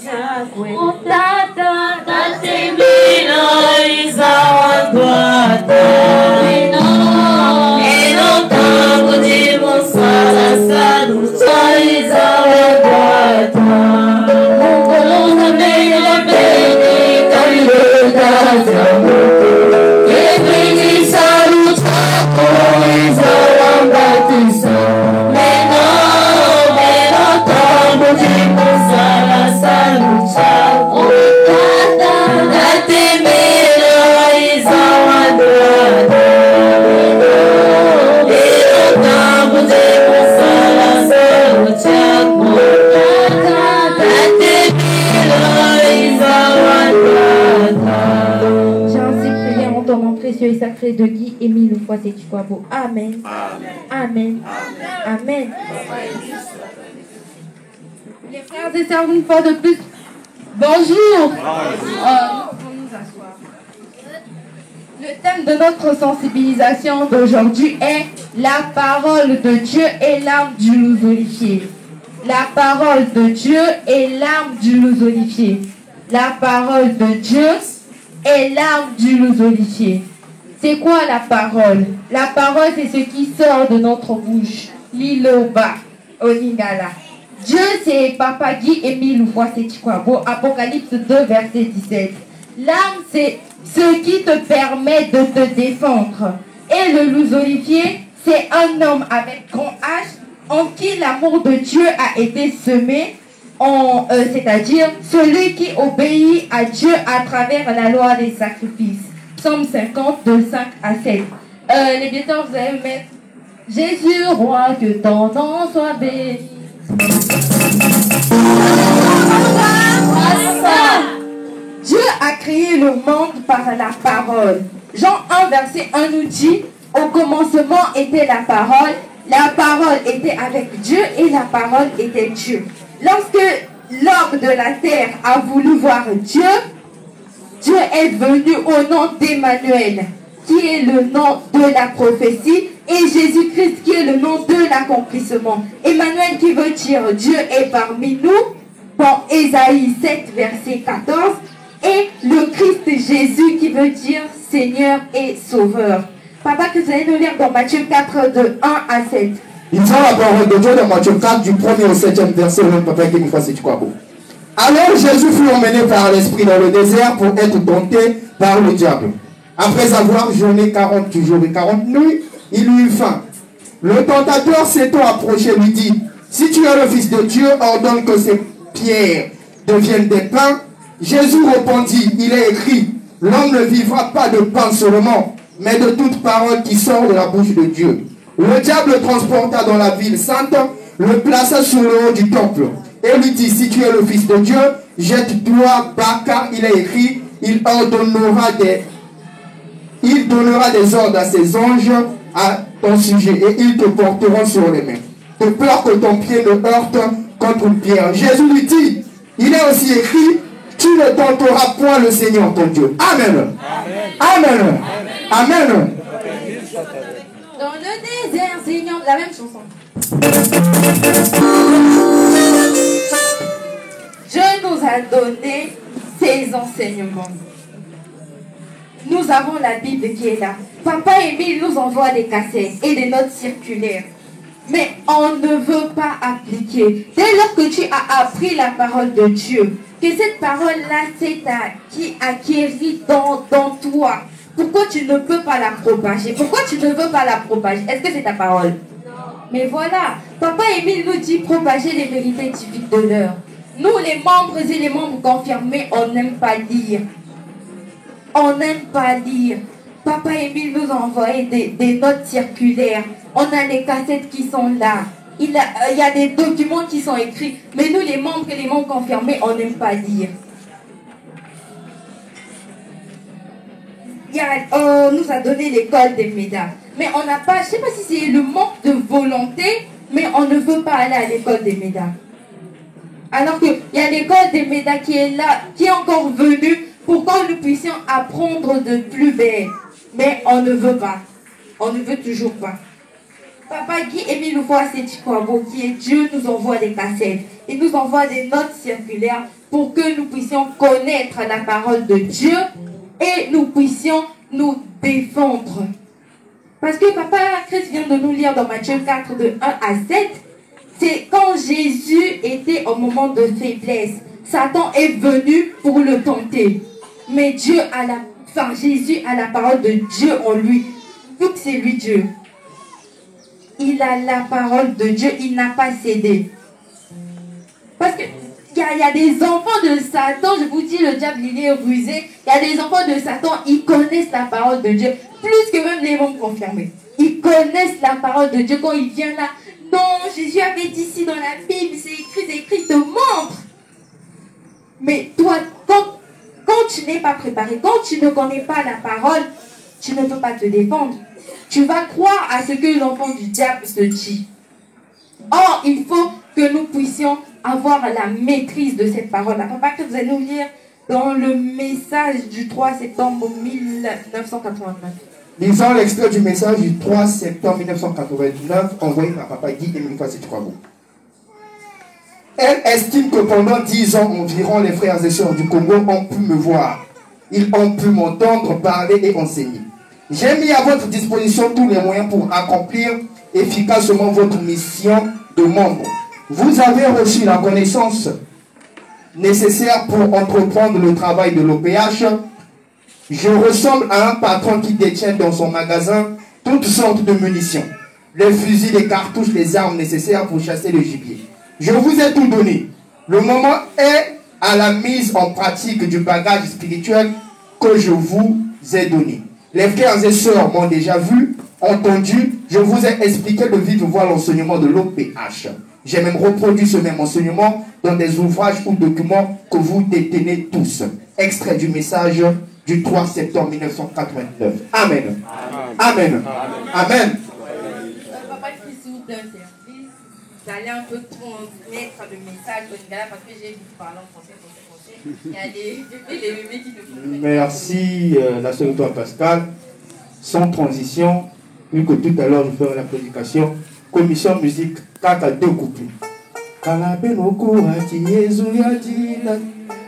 chakwe Tata tatemila izawandwata Eno tango di monsala sadu izawandwata Mungolona mele bene kalileta zamuto Kevini salu chako izawambatisa Meno tango di monsala sadu chako Tata tatemila izawandwata Précieux et sacré de Guy Émile Oufouassé-Tukwabo. Amen. Amen. Amen. Les frères et sœurs, une fois de plus, bonjour. Nous asseoir. Le thème de notre sensibilisation d'aujourd'hui est la parole de Dieu et l'arme du loup-zolifié. La parole de Dieu et l'arme du loup-zolifié. La parole de Dieu et l'arme du loup-zolifié. C'est quoi la parole? La parole, c'est ce qui sort de notre bouche. Liloba, Olingala. Dieu, c'est Papa Guy Émile Oufouassé-Tukwabo, Apocalypse 2, verset 17. L'arme, c'est ce qui te permet de te défendre. Et le loup-zolifié, c'est un homme avec grand H en qui l'amour de Dieu a été semé, c'est-à-dire celui qui obéit à Dieu à travers la loi des sacrifices. Psaume 50, de 5 à 7. Les bientôt, vous allez mettre Jésus, roi, que ton nom soit béni. Dieu a créé le monde par la parole. Jean 1, verset 1 nous dit, au commencement était la parole était avec Dieu et la parole était Dieu. Lorsque l'homme de la terre a voulu voir Dieu, Dieu est venu au nom d'Emmanuel, qui est le nom de la prophétie, et Jésus-Christ qui est le nom de l'accomplissement. Emmanuel qui veut dire Dieu est parmi nous, dans Ésaïe 7, verset 14, et le Christ Jésus qui veut dire Seigneur et Sauveur. Papa, que vous allez nous lire dans Matthieu 4, de 1 à 7. Il dit la parole de Dieu dans Matthieu 4, du 1er au 7e verset, Papa Guy Oufouassé-Tukwabo. Alors Jésus fut emmené par l'Esprit dans le désert pour être tenté par le diable. Après avoir jeûné 40 jours et 40 nuits, il eut faim. Le tentateur s'étant approché lui dit, si tu es le Fils de Dieu, ordonne que ces pierres deviennent des pains. Jésus répondit, il est écrit, l'homme ne vivra pas de pain seulement, mais de toute parole qui sort de la bouche de Dieu. Le diable le transporta dans la ville sainte, le plaça sur le haut du temple, et lui dit, si tu es le Fils de Dieu, jette-toi bas, car il est écrit, il donnera des ordres à ses anges à ton sujet, et ils te porteront sur les mains, de peur que ton pied ne heurte contre une pierre. Jésus lui dit, il est aussi écrit, tu ne tenteras point le Seigneur ton Dieu. Amen. Amen. Amen. Amen. Dans le désert, Seigneur, la même chanson. Dieu nous a donné ses enseignements. Nous avons la Bible qui est là. Papa Émile nous envoie des cassettes et des notes circulaires. Mais on ne veut pas appliquer. Dès lors que tu as appris la parole de Dieu, que cette parole-là s'est acquérie dans toi, pourquoi tu ne peux pas la propager? Pourquoi tu ne veux pas la propager? Est-ce que c'est ta parole? Non. Mais voilà, Papa Émile nous dit propager les vérités typiques de l'heure. Nous, les membres et les membres confirmés, on n'aime pas lire. On n'aime pas lire. Papa Émile nous a envoyé des notes circulaires. On a les cassettes qui sont là. Il y a des documents qui sont écrits. Mais nous, les membres et les membres confirmés, on n'aime pas lire. On nous a donné l'école des médas. Mais on n'a pas, je ne sais pas si c'est le manque de volonté, mais on ne veut pas aller à l'école des médas. Alors qu'il y a l'école des médas qui est là, qui est encore venue pour que nous puissions apprendre de plus belle. Mais on ne veut pas. On ne veut toujours pas. Papa Guy Émile Louvois-Sétikwabo, qui est Dieu, nous envoie des cassettes. Il nous envoie des notes circulaires pour que nous puissions connaître la parole de Dieu et nous puissions nous défendre. Parce que Papa Christ vient de nous lire dans Matthieu 4, de 1 à 7, c'est quand Jésus était au moment de faiblesse. Satan est venu pour le tenter. Mais Jésus a la parole de Dieu en lui. Vu que c'est lui Dieu. Il a la parole de Dieu, il n'a pas cédé. Parce que il y a des enfants de Satan, je vous dis, le diable il est rusé. Il y a des enfants de Satan, ils connaissent la parole de Dieu, plus que même les membres confirmés. Ils connaissent la parole de Dieu quand ils viennent là. Non, Jésus avait dit ici dans la Bible, c'est écrit, te montre. Mais toi, quand tu n'es pas préparé, quand tu ne connais pas la parole, tu ne peux pas te défendre. Tu vas croire à ce que l'enfant du diable se dit. Or, il faut que nous puissions avoir la maîtrise de cette parole. Papa, que vous allez nous lire dans le message du 3 septembre 1989. Lisons l'extrait du message du 3 septembre 1989 envoyé par Papa Guy Émile Louvois-Sétikwabo. Elle estime que pendant 10 ans environ, les frères et sœurs du Congo ont pu me voir. Ils ont pu m'entendre parler et enseigner. J'ai mis à votre disposition tous les moyens pour accomplir efficacement votre mission de membre. Vous avez reçu la connaissance nécessaire pour entreprendre le travail de l'OPH. Je ressemble à un patron qui détient dans son magasin toutes sortes de munitions. Les fusils, les cartouches, les armes nécessaires pour chasser le gibier. Je vous ai tout donné. Le moment est à la mise en pratique du bagage spirituel que je vous ai donné. Les frères et sœurs m'ont déjà vu, entendu. Je vous ai expliqué de vive voix l'enseignement de l'OPH. J'ai même reproduit ce même enseignement dans des ouvrages ou documents que vous détenez tous. Extrait du message du 3 septembre 1989. Amen. Amen. Amen. Papa, s'il vous plaît, service, vous allez un peu transmettre le message au Lingala parce que j'ai vu parler en français. Il y a les bébés qui ne font pas. Merci, la sœur Pascal. Sans transition, vu que tout à l'heure je ferai la prédication, commission musique 4 à 2 couplets.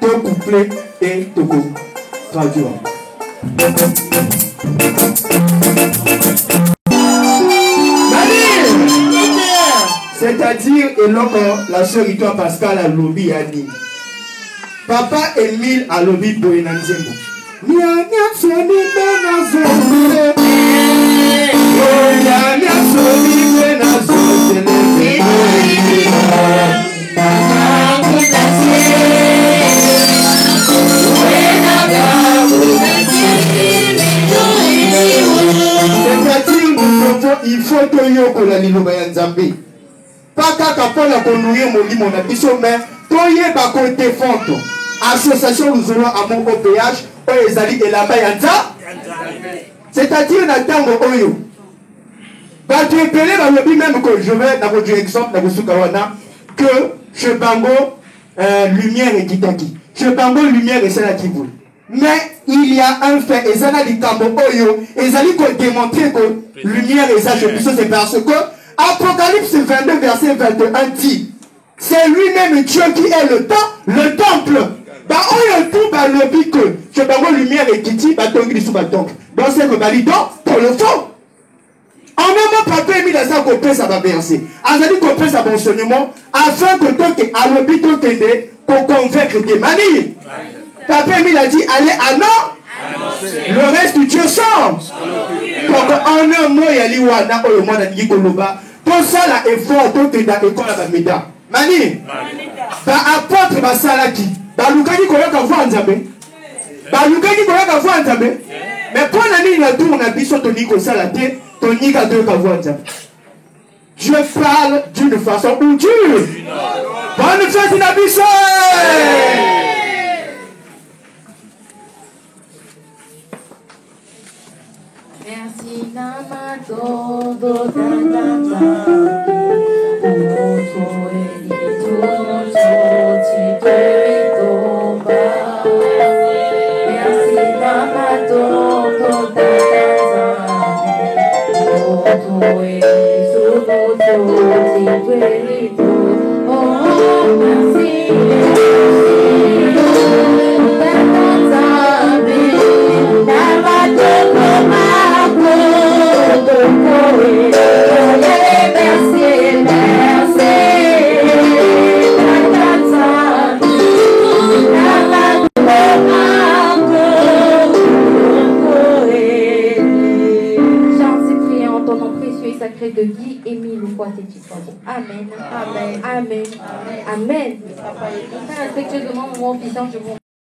Deux couplets et Togo. Traduire. C'est-à-dire, et donc la sœur Ito Pascal a lobby à dit. Papa Émile a lobby pour une anzembo. Il faut que yoko la liloba ya nzambe. Pas kaka pona konuye molimo na biso mais toye ba ko défendre. Association Luzolo Amour OPH oyo ezali elamba ya nza. C'est-à-dire na tango oyo. Ba tu epele ba lobi même que je vais na votre exemple na bosuka wana que chez Bango lumière et kitaki. Chez Bango lumière et cela qui voulait. Mais il y a un fait, et ça n'a dit Kambo Oyo, et ça dit qu'on démontrer que lumière et ça, c'est parce que Apocalypse 22, verset 21 dit, c'est lui-même Dieu qui est le temple. Bah, Oyo tout, bah, le but que, je vais lumière et Kiti, bah, donc, il est sous ma donc. Donc, c'est que, bah, il pour le fond. En même temps, papa mis dans sa copie, ça va verser. A dit qu'on fait sa enseignement, afin que toi, à l'hôpital, qu'on convaincre des manies. Papa Emile a dit, allez à non. Le reste du Dieu sort. Donc, en un mot, il y a l'Iwana, ou le monde a dit Koloba. Tout ça, là, est fort, tout est dans l'école à la Méda. Mani, bah, apôtre, bah, Salaki, bah, Lukaki, qu'on a voir en Zambé. Bah, Lukaki, qu'on a voir en Zambé. Mais pour l'année, il a tout, on a dit, sur ton Nico Salaté, ton Nika deux, qu'on voir en Zambé. Je parle d'une façon ou d'une. Bonne fête, il a dit ça. Merci Namato do Tadata Oto Elito Choti Toba. Merci Namato do Tadata Oto Elito précieux et sacré de Guy Émile Oukwatetikwabo. Amen. Amen. Amen. Amen. Très respectueusement, mon officiant, je vous